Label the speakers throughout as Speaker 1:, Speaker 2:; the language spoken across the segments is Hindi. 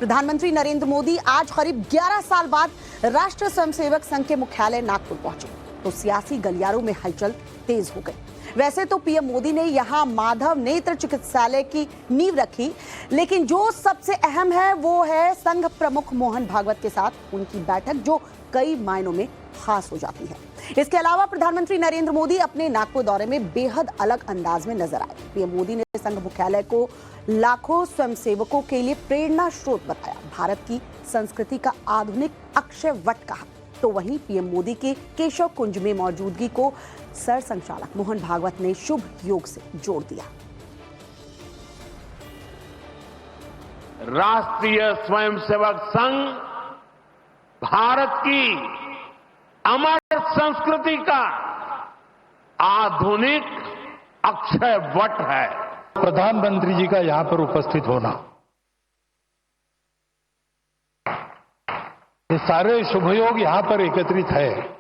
Speaker 1: प्रधानमंत्री नरेंद्र मोदी आज करीब 11 साल बाद राष्ट्रीय स्वयंसेवक संघ के मुख्यालय नागपुर पहुंचे तो सियासी गलियारों में हलचल तेज हो गई। वैसे तो पीएम मोदी ने यहां माधव नेत्र चिकित्सालय की नींव रखी, लेकिन जो सबसे अहम है वो है संघ प्रमुख मोहन भागवत के साथ उनकी बैठक, जो कई मायनों में खास हो जाती है। इसके अलावा प्रधानमंत्री नरेंद्र मोदी अपने नागपुर दौरे में बेहद अलग अंदाज में नजर आए। पीएम मोदी ने संघ मुख्यालय को लाखों स्वयंसेवकों के लिए प्रेरणा स्रोत बताया, भारत की संस्कृति का आधुनिक अक्षय वट कहा। तो वहीं पीएम मोदी के केशव कुंज में मौजूदगी को सर संचालक मोहन भागवत ने शुभ योग से जोड़ दिया।
Speaker 2: राष्ट्रीय स्वयंसेवक संघ भारत की अमर संस्कृति का आधुनिक अक्षय वट है।
Speaker 3: प्रधानमंत्री जी का यहां पर उपस्थित होना, ये सारे शुभयोग यहां पर एकत्रित है।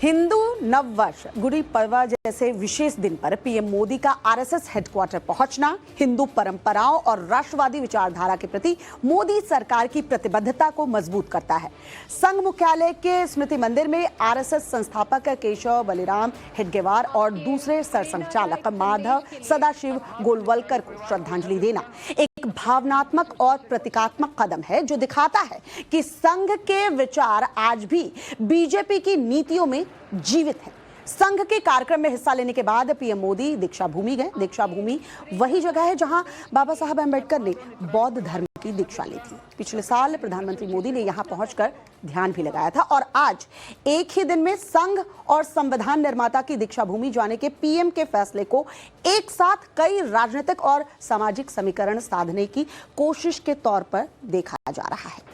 Speaker 1: हिंदू नववर्ष गुड़ी पड़वा जैसे विशेष दिन पर पीएम मोदी का आरएसएस हेडक्वार्टर पहुंचना हिंदू परंपराओं और राष्ट्रवादी विचारधारा के प्रति मोदी सरकार की प्रतिबद्धता को मजबूत करता है। संघ मुख्यालय के स्मृति मंदिर में आरएसएस संस्थापक केशव बलिराम हेडगेवार और दूसरे सरसंघचालक माधव सदाशिव गोलवलकर को श्रद्धांजलि देना एक भावनात्मक और प्रतीकात्मक कदम है, जो दिखाता है कि संघ के विचार आज भी बीजेपी की नीतियों में जीवित है। संघ के कार्यक्रम में हिस्सा लेने के बाद पीएम मोदी दीक्षा भूमि गए। दीक्षा भूमि वही जगह है जहां बाबा साहब अम्बेडकर ने बौद्ध धर्म की दीक्षा ली थी। पिछले साल प्रधानमंत्री मोदी ने यहां पहुंचकर ध्यान भी लगाया था और आज एक ही दिन में संघ और संविधान निर्माता की दीक्षा भूमि जाने के पीएम के फैसले को एक साथ कई राजनीतिक और सामाजिक समीकरण साधने की कोशिश के तौर पर देखा जा रहा है।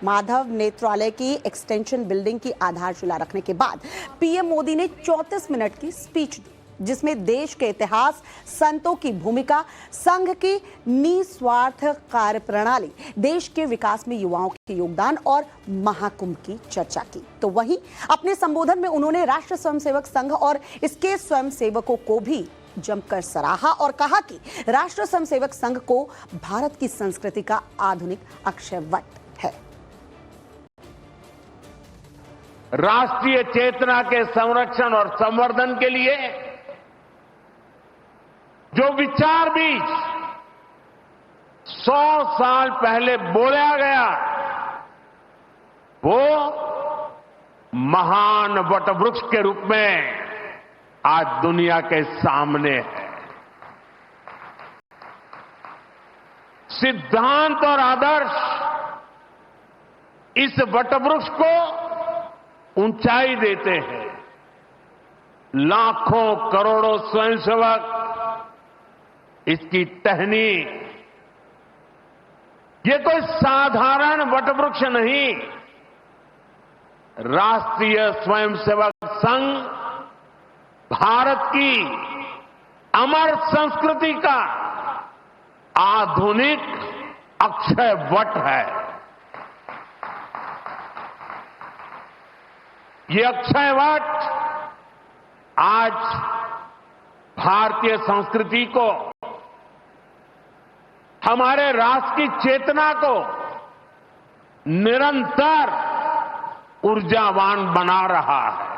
Speaker 1: माधव नेत्रालय की एक्सटेंशन बिल्डिंग की आधारशिला रखने के बाद पीएम मोदी ने 34 मिनट की स्पीच दी, जिसमें देश के इतिहास, संतों की भूमिका, संघ की निस्वार्थ कार्यप्रणाली, देश के विकास में युवाओं के योगदान और महाकुंभ की चर्चा की। तो वहीं अपने संबोधन में उन्होंने राष्ट्रीय स्वयंसेवक संघ और इसके स्वयंसेवकों को भी जमकर सराहा और कहा कि राष्ट्रीय स्वयंसेवक संघ को भारत की संस्कृति का आधुनिक अक्षय वट है।
Speaker 2: राष्ट्रीय चेतना के संरक्षण और संवर्धन के लिए जो विचार बीज 100 साल पहले बोला गया, वो महान वटवृक्ष के रूप में आज दुनिया के सामने है। सिद्धांत और आदर्श इस वटवृक्ष को ऊंचाई देते हैं। लाखों करोड़ों स्वयंसेवक इसकी टहनी, ये कोई साधारण वटवृक्ष नहीं, राष्ट्रीय स्वयंसेवक संघ भारत की अमर संस्कृति का आधुनिक अक्षय वट है। ये अक्षय वट आज भारतीय संस्कृति को, हमारे राष्ट्र की चेतना को निरंतर ऊर्जावान बना रहा है।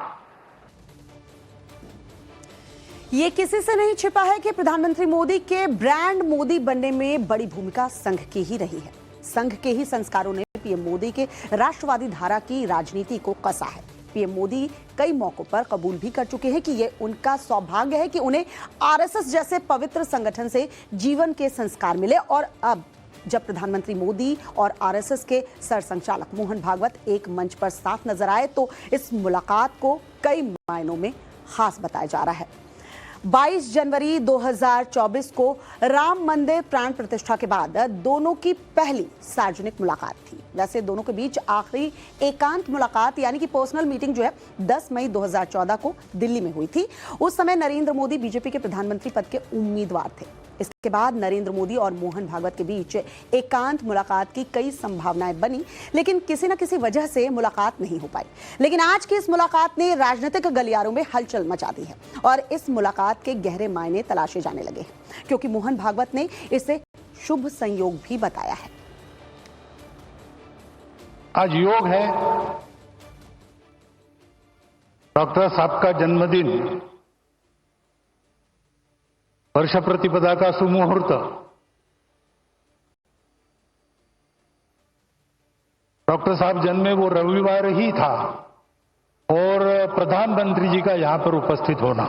Speaker 1: ये किसी से नहीं छिपा है कि प्रधानमंत्री मोदी के ब्रांड मोदी बनने में बड़ी भूमिका संघ की ही रही है। संघ के ही संस्कारों ने पीएम मोदी के राष्ट्रवादी धारा की राजनीति को कसा है। पीएम मोदी कई मौकों पर कबूल भी कर चुके हैं कि ये उनका सौभाग्य है कि उन्हें आरएसएस जैसे पवित्र संगठन से जीवन के संस्कार मिले। और अब जब प्रधानमंत्री मोदी और आरएसएस के सरसंघचालक मोहन भागवत एक मंच पर साथ नजर आए तो इस मुलाकात को कई मायनों में खास बताया जा रहा है। 22 जनवरी 2024 को राम मंदिर प्राण प्रतिष्ठा के बाद दोनों की पहली सार्वजनिक मुलाकात थी। वैसे दोनों के बीच आखिरी एकांत मुलाकात यानी कि पर्सनल मीटिंग जो है 10 मई 2014 को दिल्ली में हुई थी। उस समय नरेंद्र मोदी बीजेपी के प्रधानमंत्री पद के उम्मीदवार थे। इसके बाद नरेंद्र मोदी और मोहन भागवत के बीच एकांत मुलाकात की कई संभावनाएं बनी, लेकिन किसी न किसी वजह से मुलाकात नहीं हो पाई। लेकिन आज की इस मुलाकात ने राजनीतिक गलियारों में हलचल मचा दी है और इस मुलाकात के गहरे मायने तलाशे जाने लगे हैं, क्योंकि मोहन भागवत ने इसे शुभ संयोग भी बताया है।
Speaker 3: आज योग है, डॉक्टर साहब का जन्मदिन, वर्ष प्रतिपदा का सुमुहूर्त, डॉक्टर साहब जन्मे वो रविवार ही था और प्रधानमंत्री जी का यहां पर उपस्थित होना,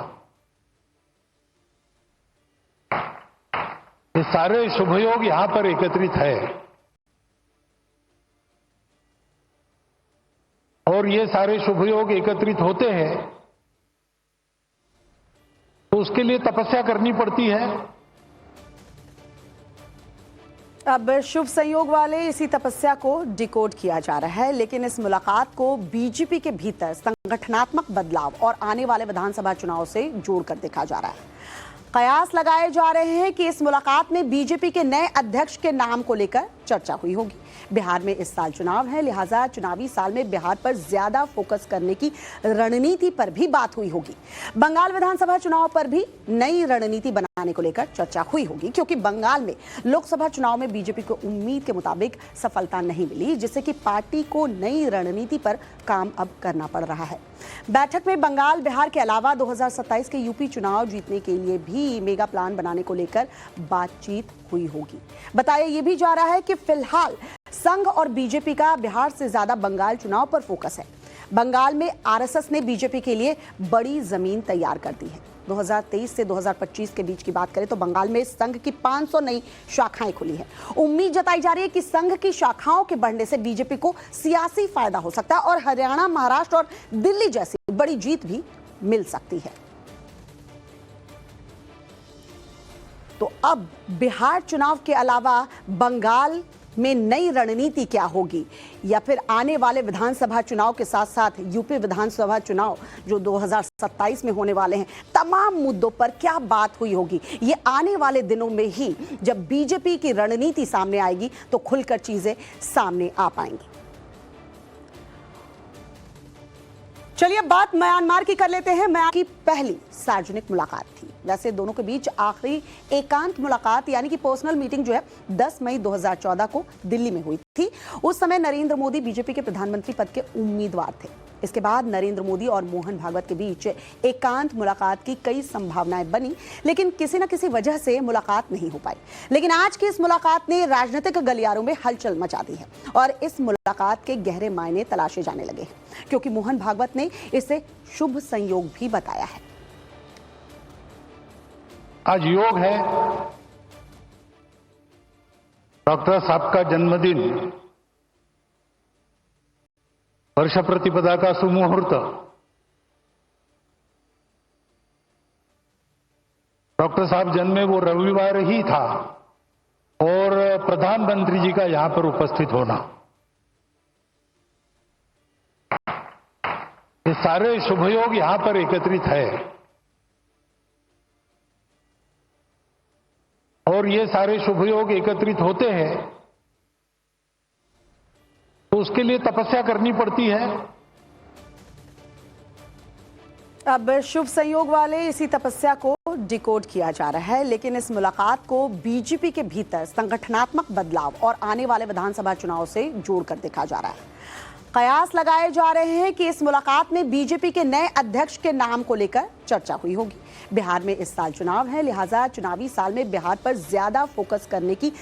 Speaker 3: ये सारे शुभयोग यहां पर एकत्रित है और ये सारे शुभयोग एकत्रित होते हैं तो उसके लिए तपस्या करनी पड़ती है।
Speaker 1: अब शुभ संयोग वाले इसी तपस्या को डिकोड किया जा रहा है, लेकिन इस मुलाकात को बीजेपी के भीतर संगठनात्मक बदलाव और आने वाले विधानसभा चुनाव से जोड़कर देखा जा रहा है। कयास लगाए जा रहे हैं कि इस मुलाकात में बीजेपी के नए अध्यक्ष के नाम को लेकर चर्चा हुई होगी। बिहार में इस साल चुनाव है, लिहाजा चुनावी साल में बिहार पर ज्यादा फोकस करने की रणनीति पर भी बात हुई होगी। बंगाल विधानसभा चुनाव पर भी नई रणनीति बनाने को लेकर चर्चा हुई होगी, क्योंकि बंगाल में लोकसभा चुनाव में बीजेपी को उम्मीद के मुताबिक सफलता नहीं मिली, जिससे कि पार्टी को नई रणनीति पर काम अब करना पड़ रहा है। बैठक में बंगाल, बिहार के अलावा 2027 के यूपी चुनाव जीतने के लिए भी मेगा प्लान बनाने को लेकर बातचीत हुई होगी। बताया ये भी जा रहा है कि फिलहाल संघ और बीजेपी का बिहार से ज्यादा बंगाल चुनाव पर फोकस है। बंगाल में आरएसएस ने बीजेपी के लिए बड़ी जमीन तैयार कर दी है। 2023 से 2025 के बीच की बात करें तो बंगाल में संघ की 500 नई शाखाएं खुली है। उम्मीद जताई जा रही है कि संघ की शाखाओं के बढ़ने से बीजेपी को सियासी फायदा हो सकता है और हरियाणा, महाराष्ट्र और दिल्ली जैसी बड़ी जीत भी मिल सकती है। तो अब बिहार चुनाव के अलावा बंगाल में नई रणनीति क्या होगी, या फिर आने वाले विधानसभा चुनाव के साथ साथ यूपी विधानसभा चुनाव जो 2027 में होने वाले हैं, तमाम मुद्दों पर क्या बात हुई होगी, ये आने वाले दिनों में ही जब बीजेपी की रणनीति सामने आएगी तो खुलकर चीजें सामने आ पाएंगी। चलिए अब बात म्यांमार की कर लेते हैं। म्यांमार की पहली सार्वजनिक मुलाकात थी। वैसे दोनों के बीच आखिरी एकांत मुलाकात यानी कि पर्सनल मीटिंग जो है 10 मई 2014 को दिल्ली में हुई थी। उस समय नरेंद्र मोदी बीजेपी के प्रधानमंत्री पद के उम्मीदवार थे। इसके बाद नरेंद्र मोदी और मोहन भागवत के बीच एकांत मुलाकात की कई संभावनाएं बनी, लेकिन किसी न किसी वजह से मुलाकात नहीं हो पाई। लेकिन आज की इस मुलाकात ने राजनीतिक गलियारों में हलचल मचा दी है और इस मुलाकात के गहरे मायने तलाशे जाने लगे हैं, क्योंकि मोहन भागवत ने इसे शुभ संयोग भी बताया है।
Speaker 3: आज योग है, डॉक्टर साहब का जन्मदिन, वर्ष प्रतिपदा का सुमुहूर्त, डॉक्टर साहब जन्मे वो रविवार ही था और प्रधानमंत्री जी का यहां पर उपस्थित होना, ये सारे शुभयोग यहां पर एकत्रित है और ये सारे शुभयोग एकत्रित होते हैं तो उसके लिए तपस्या करनी पड़ती है।
Speaker 1: अब शुभ संयोग वाले इसी तपस्या को डिकोड किया जा रहा है, लेकिन इस मुलाकात को बीजेपी के भीतर संगठनात्मक बदलाव और आने वाले विधानसभा चुनाव से जोड़कर देखा जा रहा है। कयास लगाए जा रहे हैं कि इस मुलाकात में बीजेपी के नए अध्यक्ष के नाम को लेकर चर्चा हुई होगी। बिहार में इस साल चुनाव है, लिहाजा चुनावी साल में बिहार पर ज्यादा फोकस करने की